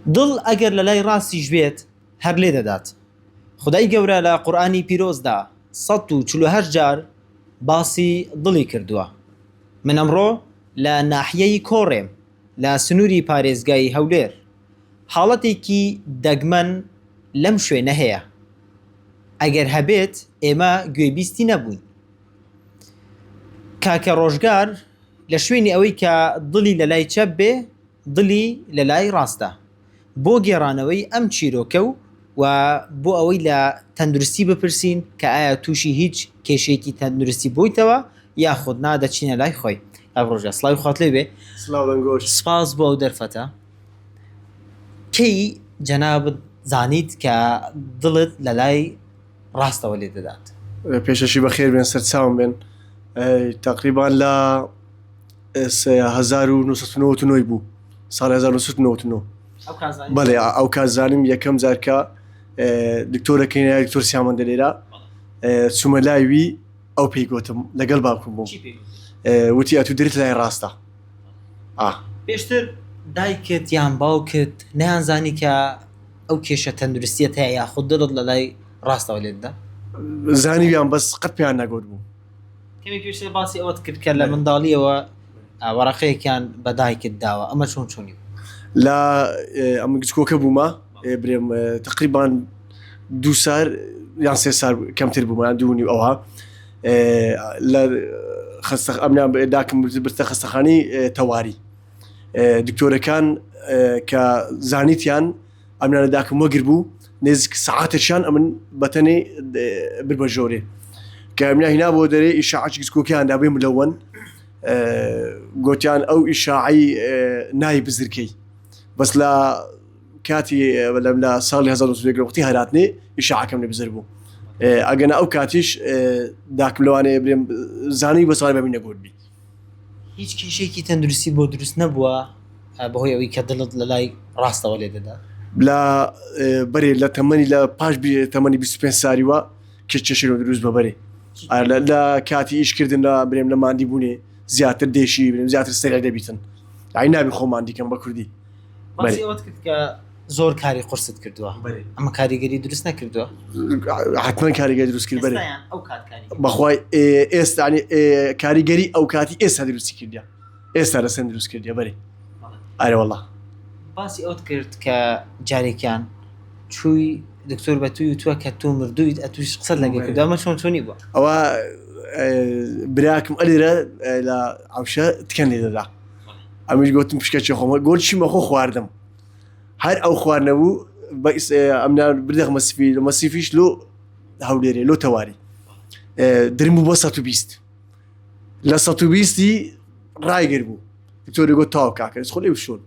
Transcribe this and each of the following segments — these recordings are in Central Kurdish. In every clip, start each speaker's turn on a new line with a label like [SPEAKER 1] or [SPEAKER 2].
[SPEAKER 1] دڵ ئەگەر لە لای ڕاستیش بێت هەر لێ دەدات. خودای گەورە لە قورئانی پیرۆزدا 148 جار باسی دڵی کردووە. من ئەمڕۆ لە ناحیەی کۆڕێم لە سنووری پارێزگای هەولێر حاڵەتێکی دەگمەن لەم شوێنە هەیە. ئەگەر هەبێت ئێمە گوێبیستی نەبووین. کاکە ڕۆژگار لە شوێنی ئەوەی کە دڵی لە لای چەپ بێ دڵی لە لای ڕاستە بۆ گێڕانەوەی ئەم چیرۆکە و بۆ ئەوەی لە تەندروستی بپرسین کە ئایا تووشی هیچ کێشەیەکی تەندروستی بوویتەوە یاخود نادەچینە لای خۆی. ڕۆژە سڵاوی خوات لێ بێ. سپاس بۆ ئەو دەرفەتە. کەی جەنابت زانیت کە دڵت لە لای ڕاستەوە لێ دەدات؟
[SPEAKER 2] پێشەشی بەخێر بێن سەر چاوم بێن تقریبان لە 1999 بوو ساڵی 1999 بەڵێ ئەو کازانیم یەکەم جارکە دکتۆرەکەی دکتۆر سیامەندە لێرە چوومە لایوی ئەو پێی گوتم لەگەڵ باوکم بووم وتی ئەتو دەریت لای ڕاستە.
[SPEAKER 1] پێشتر دایکت یان باوکت نەیانزانی کە ئەو کێشە تەندروستیەت هەیە یاخود دڵت لە لای ڕاستەوە لێ دەدا؟
[SPEAKER 2] زانیویان بەس قەت پێیان نەگوت بوو.
[SPEAKER 1] کەمێک پێشتر باسی ئەوەت کرد کە لە منداڵیەوە وەرەقەیەکیان بە دایکت داوە، ئەمە چۆنی
[SPEAKER 2] لە ئەم گچکۆکە بوومە برێم تقریبان 2 سار یان 3 سار کەمتر بوومە 2.5 ئەوها لە ئەمنیان داکم برتە خەستەخانەی تەواری دکتۆرەکان کە زانیتیان ئەمنیانە داکم وەگر بوو نێزیک سەعاتێکیان ئەمن بەتەنێ بر بە ژۆرێ کە ئەمنیان هینا بۆ دەرێ ئیشاعەکی گچکۆکیان دابێ ملەوەن گوتیان ئەو ئیشاعی نای بزرکەی بەس لە کاتی لە ساڵی 1970 وقتی هەراتنێ ئیشاعەکەم لێ بزر بوو. ئەگەنا ئەو کاتیش داکم لەوانەیە برێم زانی بە ساڵی بەبی نەگوت بی.
[SPEAKER 1] هیچ کێشەیەکی تەندروستی بۆ دروست نەبووە بەهۆی ئەوەی کە دڵت لە لای ڕاستەوە لێ دەدا؟
[SPEAKER 2] لە بەرێ لە تەمەنی لە پاش تەمەنی 25 ساریوە کێشە دروست بە بەرێ لە کاتی ئیشکردن لە برێم لە ماندی بوونێ زیاتر دێشی برێم زیاتر سەرێک دەبیتن ئای نابی خۆماندیکەم بە کوردی.
[SPEAKER 1] باسی ئەوەت کرد کە زۆر کاری قورست کردووە، ئەمە کاریگەری دروست نەکردووە؟
[SPEAKER 2] حتمما کاریگەری دروست کرد بەرێ بەخوای ئێستانی کاریگەری ئەو کاتی ئێستا دروستی کردیا ئێستا لەسەر دروست کردیا بەرێ. ئارێ وەڵڵا
[SPEAKER 1] باسی ئەوت کرد کە جارێکیان چووی دکتۆر بە توی وتووە کە تۆ مردوویت ئەتوش قسەت لەگە کردو، ئەمە چۆنی بووە؟
[SPEAKER 2] ئەوە براکم ئەلێرە لە عەوشە تکەن لێ دەدا ئەمیش گوتم پشکەچی خۆمە گۆچیمە خۆ خواردم هەر ئەو خواردنەبوو بە ئەمنان بردەخ مەسیفیش لۆ هەولێرێ لۆ تەواری درم بوو بۆ 120 لە 120 ڕایگر بوو دکتۆری گوت تاو کاکە خۆ لێ بشۆن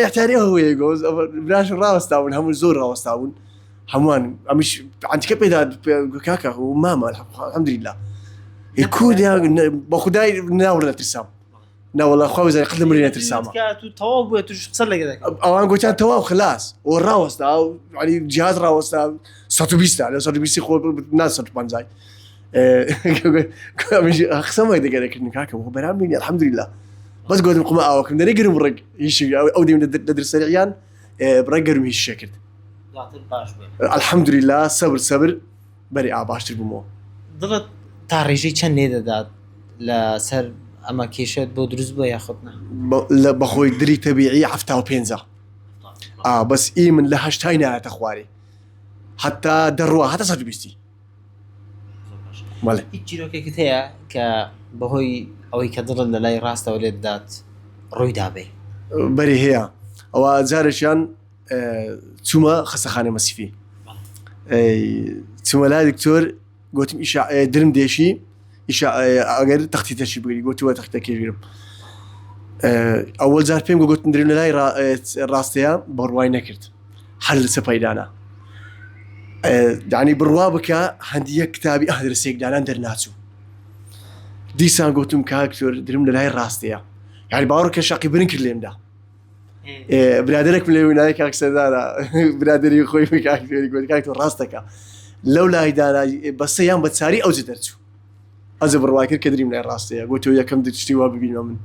[SPEAKER 2] یاحتاری هەوەیە گۆز براش ڕاوەستاون هەموو زۆر ڕاوەستاون هەمووان ئەمیش ئەنتیکە پێدا کاکە و مامە الحەمدولیلا کودیا بە خودای ناوڵە نەترسام ناوەڵا خوا بزانێ قەت لە مری نەترسامە
[SPEAKER 1] تەواو بووە توش قسەت لەگە دەکەم
[SPEAKER 2] ئەوان گوتیان تەواو خلاص و ڕاوەستا ینی جیهاز ڕاوەستا 120 لە 120 خۆ نا 150 قسەمە دەگەرەکردن کاکە بۆ بەرام بینی الحەمدولیلا بەس گوتم قمە ئاوەکەم دەرێ گرم ڕێک هیچ ئەو دەیم لە دەرسەریان بڕێک گەرم هیچ شێ کرد الحەمدولیلا سەبر بەری باشتر بوومەوە.
[SPEAKER 1] دڵت تا ڕێژەی چەند لێ دەدات لەسەر ئەمە کێشێت بۆ دروست بووە یاخودنا؟
[SPEAKER 2] لە بەخۆی دری تەبیعی 75 بەس ئی من لە 80 نایەتە خوارێ حتا دەڕوە هەتا 120.
[SPEAKER 1] هیچ چیرۆکێکت هەیە کە بەهۆی ئەوەی کە دڵت لە لای ڕاستەوە لێ دەدات ڕوویدا بێ؟
[SPEAKER 2] بەری هەیە ئەوە جارێکیان چوومە خەستەخانەی مەسیفی چوومە لای دکتۆر گوتم درم دێشی ئەگەر تەختیتەشی بگری گوتووە تەختەکەگیرم ئەوەل جار پێم گوتم درێن لە لای ڕاستەیە بەڕوای نەکرد هەر لە سەپایدانە دانی بڕوا بکە هەندیە کتابی ئەدرسێک دانان دەرناچوو دیسان گوتم کاکتۆر درم لە لای ڕاستەیە یعنی باوەڕکە شاقی برن کرد لێمدا برادێک لێ نای کاکسەدارە برادری خۆی کاکتۆری گوت کاکتۆر ڕاستەکە لەو لایدانا بەسەیان بە چاری ئەوجە دەرچوو ئەزە بڕوای کرد کە دریم لای ڕاستەیە گوتو یەکەم دەشتی وا ببینە من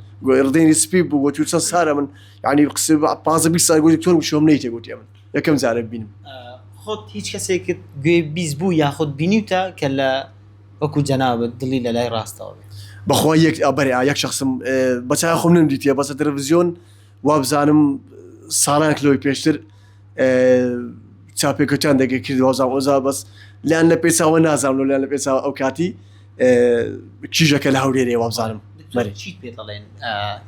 [SPEAKER 2] ڕدەینی سپی بوو گوتو چەند سارە من یعنی قسە 15 سال گوتی تۆ شۆم نەیتێ گوتی من یەکەم جارە ببینم
[SPEAKER 1] خۆت هیچ کەسێکت گوێ بیست بوو یاخود بینیوتە کە لە وەکو جەنابەت دڵی لە لای ڕاستەوە بێت
[SPEAKER 2] بەخوا یەک شخصم بەچای خۆم نەمدیتە بەسە تەلەڤیزیۆن وا بزانم ساڵان کلۆی پێشتر چاپێکەکان دەگەی کرد وازام ئۆزا بەس لیان لە پێچاوە نازانم لیان لە پێچاوە ئەو کاتی کیژەکە لە هەولێرێ وا بزانم
[SPEAKER 1] چیت پێ دەڵێن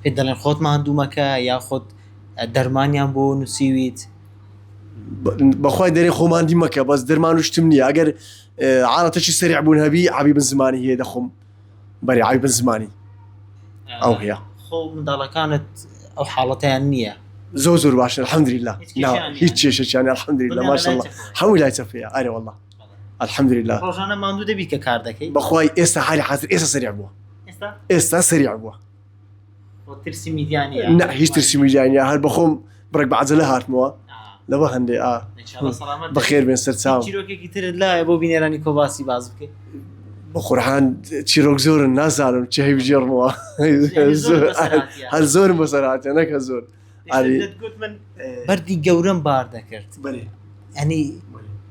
[SPEAKER 1] پێ دەڵێن خۆت ماندوومەکە یا خۆت دەرمانیان بۆ نووسیویت
[SPEAKER 2] بەخوای دەرێ خۆماندی مەکە بەس دەرمان و شتم نییە ئەگەر عادەتەکی سەریع بوون هەبی عەبی بن زمانی هەیە دەخۆم بەری عەبی بن زمانی ئەو هەیە
[SPEAKER 1] خۆ منداڵەکانت ئەو حاڵەتیان نییە
[SPEAKER 2] زۆر باشە الحەمدولله هیچ کێشەیانی الحەمدولله ماشەڵڵا هەمووی لای چەپەیە ئەرێ وەڵڵا الحەمدولله
[SPEAKER 1] ڕۆژانە ماندوو دەبی کە کار دەکەی
[SPEAKER 2] بەخوای ئێستا حالی حاضر ئێستا سەریع بووە ئێستا سەریع بووە
[SPEAKER 1] ترسی میدیانە
[SPEAKER 2] نه هیچ ترسی میدیانە هەر بەخۆم بڕێک بە عەجەلە هاتمەوە لەوە هەندێ بەخێر بێن سەر چاوم
[SPEAKER 1] چیرۆکێکی ترت لایە بۆ بینێرانی کۆباسی باز بکەیت
[SPEAKER 2] بە قورحان چیرۆک زۆرن نازانم چه هەی بژێڕمەوە هەر زۆرم بەسەر هاتیە نەکە زۆر
[SPEAKER 1] بەردی گەورەم بار دەکرد ئەنی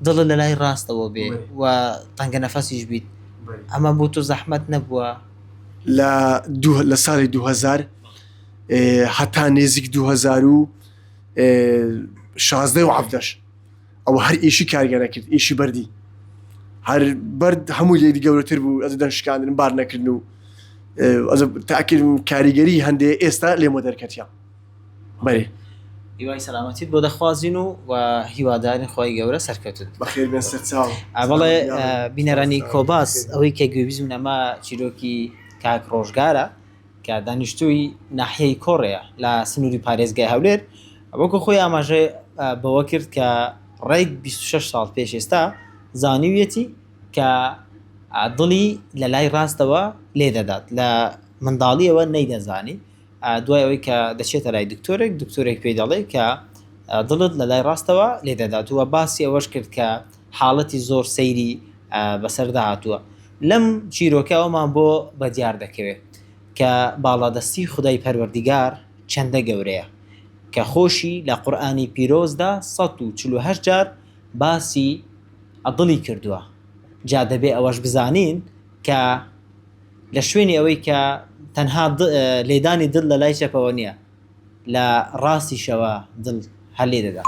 [SPEAKER 1] دڵە لە لای ڕاستەوە بێ و تەنگە نەفەسیش بیت ئەمە بۆ تۆ زەحمەت نەبووە
[SPEAKER 2] لە ساڵی 2000 هەتا نێزیک 2016 و 17 ئەوە هەر ئیشی کارگەرە کرد ئیشی بەردی هەر بەرد هەمووی لێدی گەورەتر بوو ئەزدەن شکاندن بار نەکردن و تاکردم کاریگەری هەندێ ئێستا لێمە دەرکەتیان بەێ
[SPEAKER 1] هیوای سەلامەتیت بۆ دەخوازین و هیوادارین خۆی گەورە سەرکەوتت
[SPEAKER 2] بەخێر بێن سەر چاو
[SPEAKER 1] بەڵێ بینەرانی کۆباس ئەوەی کە گوێبیزم ئەمە چیرۆکی کاک ڕۆژگارە کە دانیشتووی ناحیەی کۆڕەیە لە سنووری پارێزگای هەولێر وەکو خۆی ئاماژێ بەوە کرد کە ڕێک 26 ساڵ پێش ئێستا زانیویەتی کە دڵی لە لای ڕاستەوە لێ دەدات لە منداڵیەوە نەیدەزانی دوای ئەوەی کە دەچێتە لای دکتۆرێک پێی دەڵێ کە دڵت لە لای ڕاستەوە لێ دەدات وە باسی ئەوەش کرد کە حاڵەتی زۆر سەیری بەسەردا هاتووە لەم چیرۆکەوەمان بۆ بەدیار دەکەوێت کە باڵادەستی خودای پەروەردیگار چەندە گەورەیە کە خۆشی لە قورئانی پیرۆزدا 148 جار باسی دڵی کردووە جا دەبێ ئەوەش بزانین کە لە شوێنی ئەوەی کە تەنها لێدانی دڵ لە لای چەپەوە نییە لە ڕاستیشەوە دڵ هەر لێ دەدا